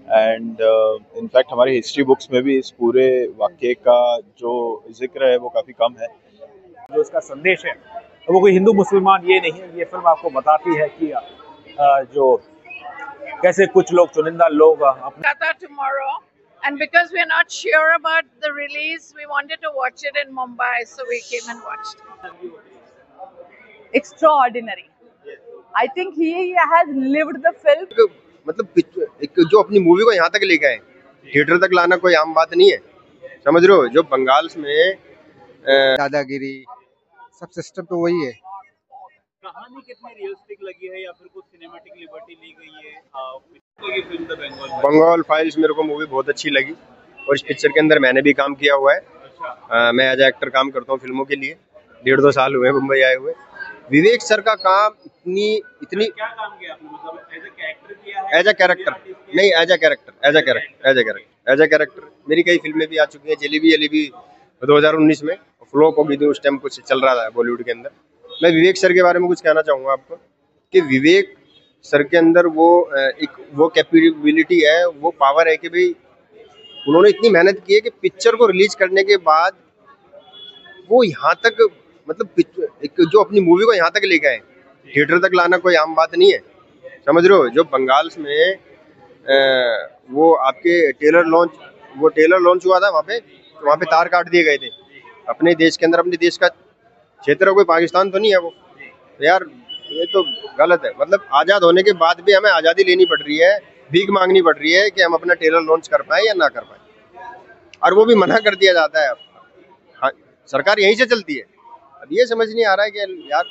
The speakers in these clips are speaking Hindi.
एंड इनफैक्ट हमारी हिस्ट्री बुक्स में भी इस पूरे वाक़ये का जो जिक्र है वो काफ़ी कम है। जो इसका संदेश है तो वो कोई हिंदू मुसलमान ये नहीं है। ये फिल्म आपको बताती है कि जो कैसे कुछ लोग, चुनिंदा लोग अपने tomorrow, and because we are not sure about the release, we wanted to watch it in Mumbai, so we came and watched. Extraordinary. I think he has lived the film. मतलब एक जो अपनी मूवी को यहाँ तक लेके आए, थिएटर तक लाना कोई आम बात नहीं है, समझ रहे हो। जो बंगाल में दादागिरी सब सिस्टम तो वही है। कहानी कितनी रियलिस्टिक लगी है या फिर कुछ सिनेमैटिक लिबर्टी ली गई है? फिल्म द बंगाल फाइल्स मेरे को मूवी बहुत अच्छी लगी और इस पिक्चर के अंदर मैंने भी काम किया हुआ है। मैं एज एक्टर काम करता हूँ फिल्मों के लिए, 1.5-2 साल हुए मुंबई आए हुए। विवेक सर का काम इतनी क्या काम किया आपने? मतलब एज अ कैरेक्टर किया है? एज अ कैरेक्टर नहीं, एज अ कैरेक्टर मेरी कई फिल्में भी आ चुकी हैं। जलेबी जलेबी 2019 में फ्लॉप हो गई थी, उस टाइम कुछ चल रहा था बॉलीवुड के अंदर। मैं विवेक सर के बारे में कुछ कहना चाहूँगा आपको कि विवेक सर के अंदर वो कैपेबिलिटी है, वो पावर है कि भाई उन्होंने इतनी मेहनत की है कि पिक्चर को रिलीज करने के बाद वो यहाँ तक, मतलब एक जो अपनी मूवी को यहाँ तक लेके आए, थिएटर तक लाना कोई आम बात नहीं है, समझ रहे हो। जो बंगाल में वो आपके टेलर लॉन्च हुआ था, वहाँ पे तार काट दिए गए थे अपने देश के अंदर। अपने देश का क्षेत्र कोई पाकिस्तान तो नहीं है वो यार, ये तो गलत है। मतलब आज़ाद होने के बाद भी हमें आज़ादी लेनी पड़ रही है, भीख मांगनी पड़ रही है कि हम अपना टेलर लॉन्च कर पाए या ना कर पाए, और वो भी मना कर दिया जाता है। हाँ, सरकार यहीं से चलती है। अब ये समझ नहीं आ रहा है कि यार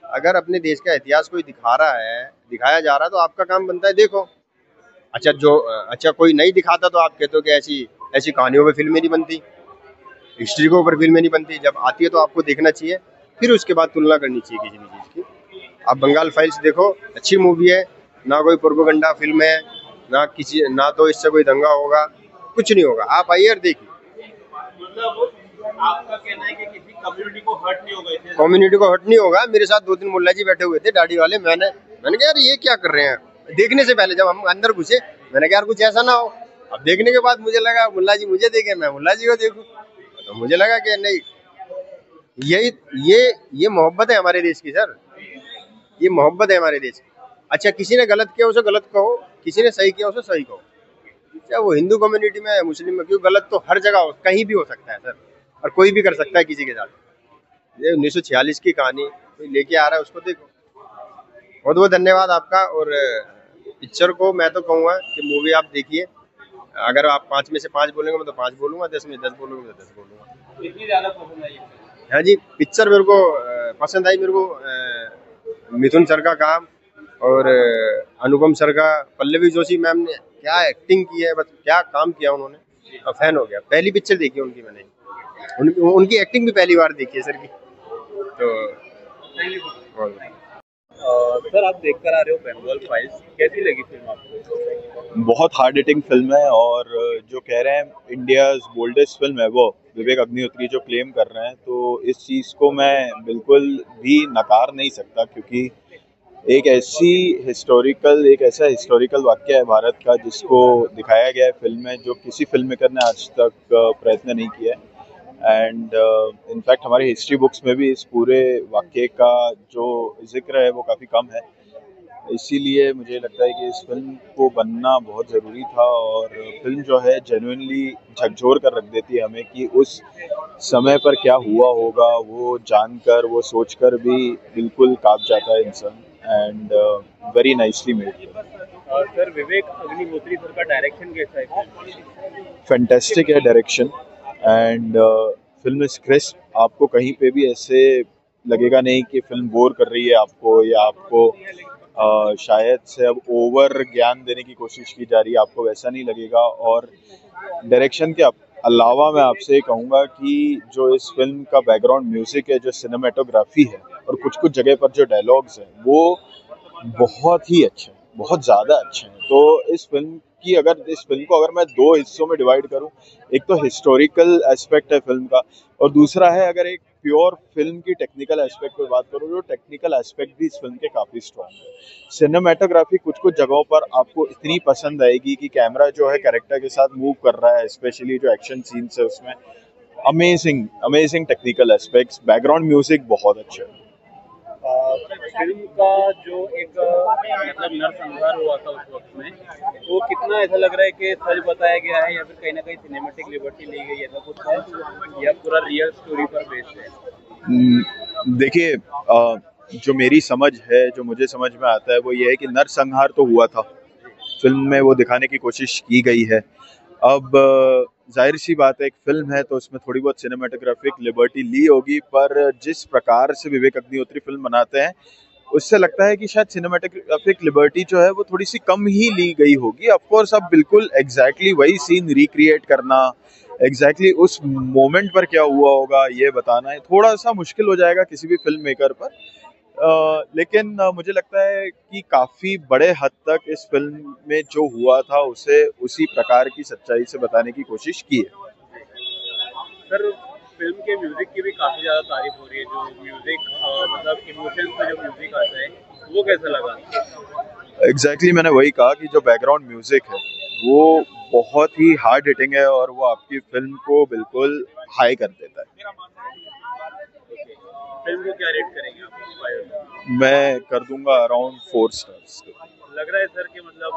अगर अपने देश का इतिहास कोई दिखाया जा रहा है तो आपका काम बनता है देखो। अच्छा कोई नहीं दिखाता तो आप कहते हो कि ऐसी कहानियों पे फिल्में नहीं बनती, हिस्ट्री के ऊपर फिल्में नहीं बनती। जब आती है तो आपको देखना चाहिए, फिर उसके बाद तुलना करनी चाहिए किसी भी चीज़ की। आप बंगाल फाइल्स देखो, अच्छी मूवी है, ना कोई प्रोपेगेंडा फिल्म है, ना तो इससे कोई दंगा होगा, कुछ नहीं होगा। आप आइए और देखिए। मतलब आपका कहना है कि किसी कम्युनिटी को हर्ट नहीं होगा? कम्युनिटी को हर्ट नहीं होगा। मेरे साथ 2-3 मुल्ला जी बैठे हुए थे दाढ़ी वाले। मैंने कहा यार ये क्या कर रहे हैं। देखने से पहले जब हम अंदर घुसे मैंने कहा यार कुछ ऐसा ना हो। अब देखने के बाद मुझे लगा मुल्ला जी मुझे देखे, मैं मुल्ला जी को देखूं, तो मुझे लगा कि नहीं, ये मोहब्बत है हमारे देश की सर, ये मोहब्बत है हमारे देश की। अच्छा किसी ने गलत किया उसे गलत कहो, किसी ने सही किया उसे सही कहो। चाहे वो हिंदू कम्युनिटी में, मुस्लिम में, क्यों गलत तो हर जगह कहीं भी हो सकता है सर, और कोई भी कर सकता है किसी के साथ। ये 1946 की कहानी कोई लेके आ रहा है, उसको देखो। बहुत बहुत धन्यवाद आपका। और पिक्चर को मैं तो कहूँगा कि मूवी आप देखिए। अगर आप 5 में से 5 बोलेंगे मैं तो 5 बोलूँगा, 10 में 10 बोलूँगा तो 10 बोलूँगा। इतनी ज़्यादा पसंद आई? हाँ जी, पिक्चर मेरे को पसंद आई। मेरे को मिथुन सर का काम और अनुपम सर का, पल्लवी जोशी मैम ने क्या एक्टिंग की है, बस क्या काम किया उन्होंने, और फैन हो गया। पहली पिक्चर देखी उनकी मैंने, उनकी एक्टिंग भी पहली बार देखी है सर की। तो सर आप देख कर आ रहे हो बंगाल फाइल्स, कैसी लगी फिल्म आपको? बहुत हार्ड हिटिंग फिल्म है, और जो कह रहे हैं इंडियाज़ बोल्डेस्ट फिल्म है वो विवेक अग्निहोत्री जो क्लेम कर रहे हैं, तो इस चीज़ को मैं बिल्कुल भी नकार नहीं सकता, क्योंकि एक ऐसा हिस्टोरिकल वाक़या है भारत का जिसको दिखाया गया है फिल्म में, जो किसी फिल्म मेकर ने आज तक प्रयत्न नहीं किया है। एंड इनफैक्ट हमारी हिस्ट्री बुक्स में भी इस पूरे वाक़ये का जो जिक्र है वो काफ़ी कम है। इसीलिए मुझे लगता है कि इस फिल्म को बनना बहुत ज़रूरी था, और फिल्म जो है जेन्युइनली झकझोर कर रख देती है हमें कि उस समय पर क्या हुआ होगा, वो जानकर, वो सोचकर भी बिल्कुल काँप जाता है इंसान। And very nicely made. Sir Vivek Agnihotri sir का डायरेक्शन कैसा है? फैंटास्टिक है direction, and film is crisp. आपको कहीं पे भी ऐसे लगेगा नहीं कि फिल्म बोर कर रही है आपको, या आपको शायद से अब ओवर ज्ञान देने की कोशिश की जा रही है, आपको वैसा नहीं लगेगा। और डायरेक्शन के अलावा मैं आपसे कहूँगा कि जो इस फिल्म का बैकग्राउंड म्यूज़िक है, जो सिनेमेटोग्राफी है, और कुछ जगह पर जो डायलॉग्स हैं वो बहुत ही अच्छे हैं, बहुत ज़्यादा अच्छे हैं। तो इस फिल्म कि अगर इस फिल्म को अगर मैं दो हिस्सों में डिवाइड करूं, एक तो हिस्टोरिकल एस्पेक्ट है फिल्म का, और दूसरा है अगर एक प्योर फिल्म की टेक्निकल एस्पेक्ट पर बात करूं, जो टेक्निकल एस्पेक्ट भी इस फिल्म के काफ़ी स्ट्रॉन्ग है। सिनेमेटोग्राफी कुछ कुछ जगहों पर आपको इतनी पसंद आएगी कि कैमरा जो है कैरेक्टर के साथ मूव कर रहा है, स्पेशली जो एक्शन सीन्स है उसमें amazing amazing technical aspects, background music बहुत अच्छा है। फिल्म का जो एक मतलब नरसंहार हुआ था उस वक्त में, वो कितना ऐसा लग रहा है कि सच बताया गया है या फिर कहीं ना कहीं सिनेमैटिक लिबर्टी ली गई, ऐसा कुछ है या पूरा रियल स्टोरी पर बेस्ड है? देखिए, जो मेरी समझ है, जो मुझे समझ में आता है वो ये है कि नरसंहार तो हुआ था, फिल्म में वो दिखाने की कोशिश की गई है। अब जाहिर सी बात है, एक फिल्म है तो उसमें थोड़ी बहुत सिनेमेटोग्राफिक लिबर्टी ली होगी, पर जिस प्रकार से विवेक अग्निहोत्री फिल्म बनाते हैं उससे लगता है कि शायद सिनेमेटोग्राफिक लिबर्टी जो है वो थोड़ी सी कम ही ली गई होगी। ऑफ कोर्स अब बिल्कुल एग्जैक्टली वही सीन रिक्रिएट करना, एग्जैक्टली उस मोमेंट पर क्या हुआ होगा ये बताना है थोड़ा सा मुश्किल हो जाएगा किसी भी फिल्म मेकर पर। लेकिन मुझे लगता है कि काफ़ी बड़े हद तक इस फिल्म में जो हुआ था उसे उसी प्रकार की सच्चाई से बताने की कोशिश की है। सर, फिल्म के म्यूजिक की भी काफी ज्यादा तारीफ हो रही है। जो म्यूजिक मतलब इमोशंस में जो म्यूजिक आता है वो कैसा लगा? एग्जैक्टली मैंने वही कहा कि जो बैकग्राउंड म्यूजिक है वो बहुत ही हार्ड हिटिंग है और वो आपकी फिल्म को बिल्कुल हाई कर देता है। फिल्म को क्या रेट करेंगे आप? मैं कर दूंगा अराउंड 4 स्टार्स। लग रहा है सर कि मतलब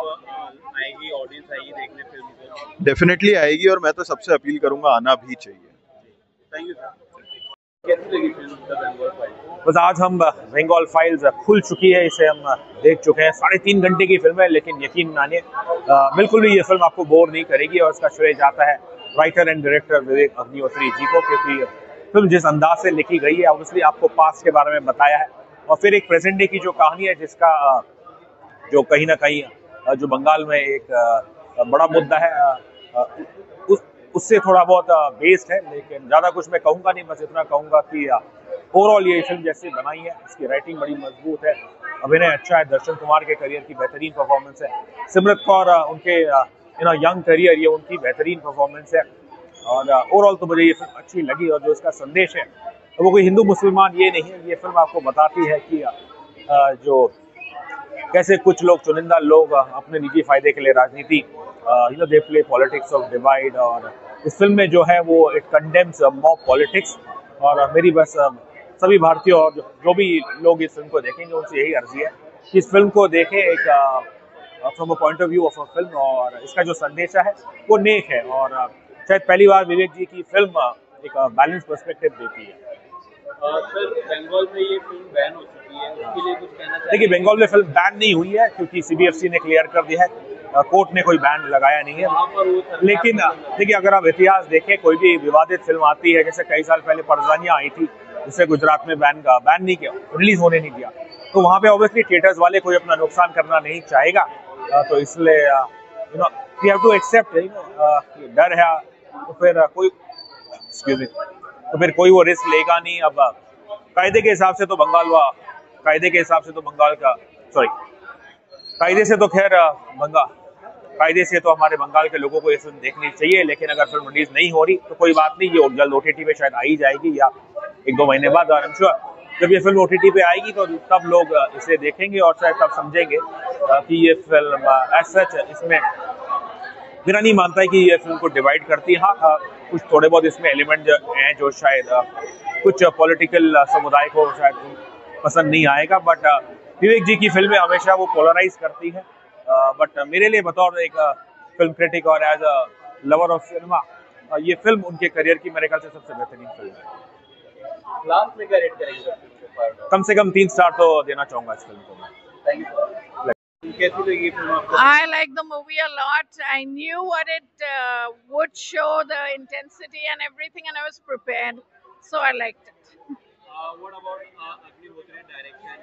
आएगी, ऑडियंस आएगी देखने फिल्म को? डेफिनेटली आएगी और मैं तो सबसे अपील करूंगा आना भी चाहिए। Thank you sir. कैसी लगी फिल्म द बंगाल फाइल्स? बस आज हम बंगाल फाइल्स खुल चुकी है, इसे हम देख चुके हैं। 3.5 घंटे की फिल्म है, लेकिन यकीन मानिए बिल्कुल भी ये फिल्म आपको बोर नहीं करेगी। और इसका श्रेय जाता है writer and director Vivek Agnihotri ji को, क्योंकि फिल्म जिस अंदाज से लिखी गई है, ऑब्वियसली आपको पास्ट के बारे में बताया है और फिर एक प्रेजेंट डे की जो कहानी है, जिसका जो कहीं ना कहीं जो बंगाल में एक बड़ा मुद्दा है उससे थोड़ा बहुत बेस्ड है। लेकिन ज़्यादा कुछ मैं कहूँगा नहीं, बस इतना कहूँगा कि ओवरऑल ये फिल्म जैसे बनाई है, इसकी राइटिंग बड़ी मजबूत है, अभिनय अच्छा है, दर्शन कुमार के करियर की बेहतरीन परफॉर्मेंस है, सिमरत कौर उनके यंग करियर ये उनकी बेहतरीन परफॉर्मेंस है। और ओवरऑल तो मुझे ये फिल्म अच्छी लगी। और जो इसका संदेश है तो वो कोई हिंदू मुसलमान ये नहीं है, ये फिल्म आपको बताती है कि जो कैसे कुछ लोग, चुनिंदा लोग अपने निजी फायदे के लिए राजनीति they play politics of divide. और इस फिल्म में जो है वो इट कंडेम्स मॉब पॉलिटिक्स। और मेरी बस सभी भारतीय और जो भी लोग इस फिल्म को देखेंगे उनसे यही अर्जी है कि इस फिल्म को देखें एक from a point of view of a film. और इसका जो संदेश है वो नेक है और शायद पहली बार विवेक जी की फिल्म एक बैलेंस पर्सपेक्टिव देती है। सर, बंगाल में ये फिल्म बैन हो चुकी है, उसके लिए कुछ कहना चाहिए? देखिए, बंगाल में फिल्म बैन नहीं हुई है क्योंकि सीबीएफसी ने क्लियर कर दिया है, कोर्ट ने कोई बैन लगाया नहीं है। लेकिन देखिए, अगर आप इतिहास देखें, कोई भी विवादित फिल्म आती है, जैसे कई साल पहले परजानिया आई थी, जिसे गुजरात में बैन नहीं किया, रिलीज होने नहीं दिया, तो वहाँ पे ऑब्वियसली थिएटर्स वाले कोई अपना नुकसान करना नहीं चाहेगा। तो इसलिए वी हैव टू एक्सेप्ट, डर है तो फिर कोई वो रिस्क लेगा नहीं। अब कायदे के हिसाब से तो कायदे से तो हमारे बंगाल के लोगों को ये फिल्म देखनी चाहिए। लेकिन अगर फिल्म रिलीज नहीं हो रही तो कोई बात नहीं, ये जल्द ओटीटी पे शायद आ ही जाएगी या 1-2 महीने बाद। और आई एम श्योर जब ये फिल्म ओटीटी पे आएगी तो तब लोग इसे देखेंगे और शायद तब समझेंगे कि ये फिल्म एज सच, इसमें मेरा नहीं मानता है कि ये फिल्म को डिवाइड करती है। हाँ, कुछ थोड़े बहुत इसमें एलिमेंट हैं जो शायद कुछ पॉलिटिकल समुदाय को शायद पसंद नहीं आएगा, बट विवेक जी की फिल्में हमेशा वो पोलराइज करती है। बट मेरे लिए बतौर एक फिल्म क्रिटिक और as a lover of cinema, ये फिल्म उनके करियर की मेरे ख्याल से सबसे बेहतरीन फिल्म है। लास्ट में क्या रेट करेंगे? कम से कम 3 स्टार तो देना चाहूंगा इस फिल्म को मैं। Thank you. कैसी लगी फिल्म आपको? I like the movie a lot. I knew what it would show, the intensity and everything, and I was prepared, so I liked it. What about Agnihotri direction?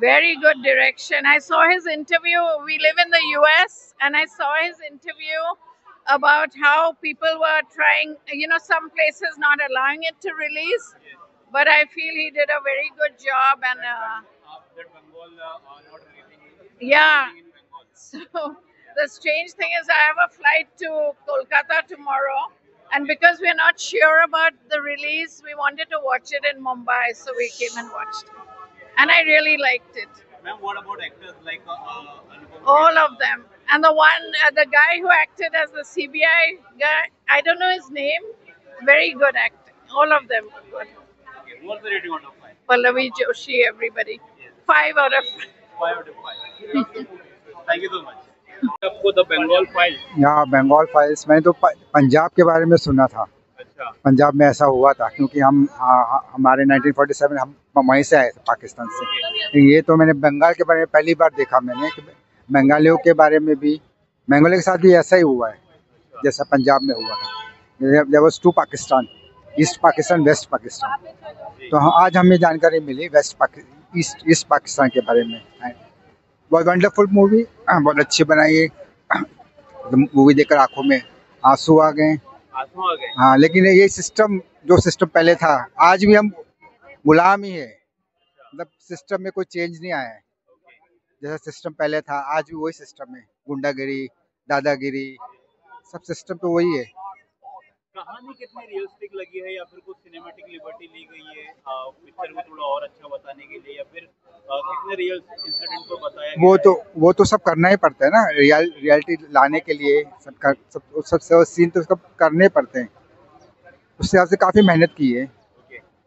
Very good direction. I saw his interview. We live in the US, and I saw his interview about how people were trying, some places not allowing it to release. But I feel he did a very good job, and That Bengal not releasing. yeah. So The strange thing is, I have a flight to Kolkata tomorrow, and because we're not sure about the release, we wanted to watch it in Mumbai, so we came and watched it. And I really liked it. Ma'am, what about actors like Anupam? All of them. And the guy who acted as the CBI guy, I don't know his name, very good acting. All of them good. Okay, what's the rating out of 5? Pallavi Joshi, everybody. 5 out of 5. 5 out of 5. Thank you so much. आपको द बंगाल फाइल? यहाँ बंगाल फाइल्स मैंने तो पंजाब के बारे में सुना था। अच्छा। पंजाब में ऐसा हुआ था क्योंकि हमारे 1947 हम वहीं से आए थे, पाकिस्तान से। ये तो मैंने बंगाल के बारे में पहली बार देखा मैंने कि बंगालियों के बारे में भी, बंगालियों के साथ भी ऐसा ही हुआ है जैसा पंजाब में हुआ था। There was 2 Pakistan, east Pakistan, west Pakistan. तो आज हमें जानकारी मिली ईस्ट पाकिस्तान के बारे में। बहुत वंडरफुल मूवी, बहुत अच्छी बनाई है। मूवी देखकर आंखों में आंसू आ गए। हाँ, लेकिन ये जो सिस्टम पहले था, आज भी हम गुलाम ही है। मतलब सिस्टम में कोई चेंज नहीं आया है। जैसा सिस्टम पहले था, आज भी वही सिस्टम है। गुंडागिरी, दादागिरी, सब सिस्टम तो वही है। कहानी कितनी रियलिस्टिक लगी है, या फिर कुछ सिनेमैटिक लिबर्टी ली गई है पिक्चर को थोड़ा और अच्छा बताने के लिए, या फिर कितने रियल इंसिडेंट को बताया गया वो तो सब करना ही पड़ता है ना, रियलिटी लाने के लिए सब सीन तो सब करने पड़ते हैं। उस हिसाब से काफ़ी मेहनत की है।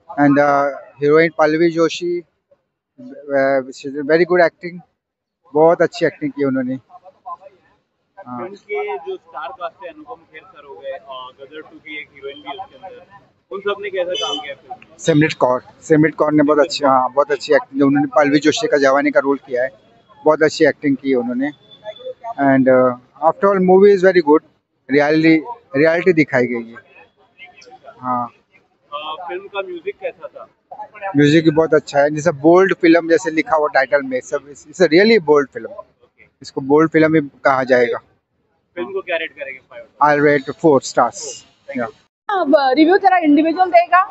And heroine Pallavi Joshi, very good acting, बहुत अच्छी एक्टिंग की उन्होंने। फिल्म के जो स्टार कास्ट है, अनुपम खेर सर हो गए, गदर 2 की एक हीरोइन भी उसके अंदर, उन सब ने कैसा काम किया फिल्म में? सिमरन कौर ने बहुत अच्छी एक्टिंग, उन्होंने पल्लवी जोशी का जवानी का रोल किया है, बहुत अच्छी एक्टिंग की उन्होंने। And after all movie is very good, reality दिखाई गई है। हाँ, फिल्म का म्यूजिक कैसा था? म्यूजिक भी बहुत अच्छा है। जैसे बोल्ड फिल्म जैसे लिखा हुआ टाइटल में, सब इट्स रियली बोल्ड फिल्म। इसको बोल्ड फिल्म ही कहा जाएगा। फिल्म को क्या रेट करेंगे? 5 I'll rate 4 stars। अब रिव्यू तेरा इंडिविजुअल देगा?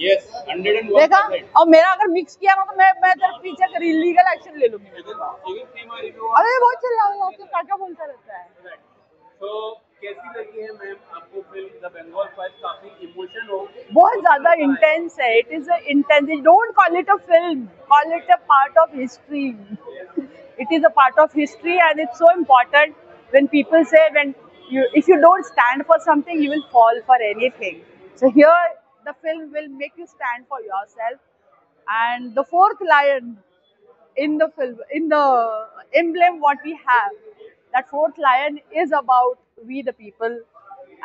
यस, 101%। देखा, और मेरा अगर मिक्स किया ना तो मैं तेरे पीछे लीगल एक्शन ले लूंगी। अरे बहुत चिल्ला रहा है, क्या बोलता रहता है। तो कैसी लगी है मैम आपको फिल्म द बंगाल फाइल? काफी इमोशन हो, बहुत ज्यादा इंटेंस है। It is intense, don't call it a film, call it a part of history. It is a part of history, and it's so important when people say if you don't stand for something, you will fall for anything. So here, the film will make you stand for yourself. And the 4th lion in the film, in the emblem what we have, that 4th lion is about we the people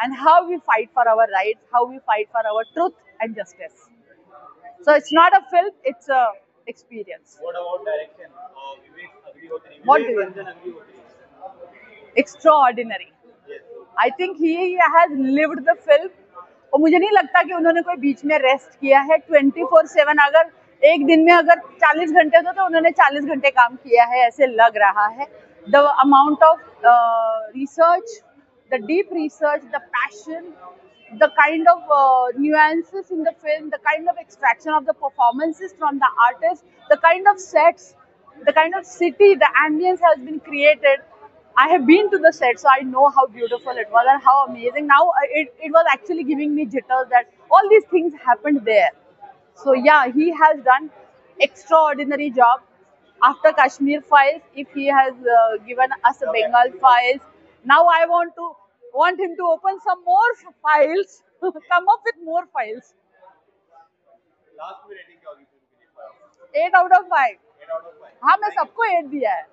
and how we fight for our rights, how we fight for our truth and justice. So it's not a film, it's a experience. What about direction? What do you think? Extraordinary. I think he has lived the film. और मुझे नहीं लगता कि उन्होंने कोई बीच में रेस्ट किया है। 24/7 अगर एक दिन में अगर 40 घंटे तो उन्होंने 40 घंटे काम किया है, ऐसे लग रहा है। The amount of research, the deep research, the passion, the kind of nuances in the film, the kind of extraction of the performances from the artists, the kind of sets, the kind of city, the ambience has been created. I have been to the set, so I know how beautiful it was and how amazing. Now it was actually giving me jitters that all these things happened there. So yeah, he has done extraordinary job. After Kashmir Files, if he has given us a Bengal Files, now I want him to open some more files, come up with more files. Last में रेटिंग क्या होगी फिल्म के लिए? 8 out of 5। हाँ, मैं सबको 8 दिया है।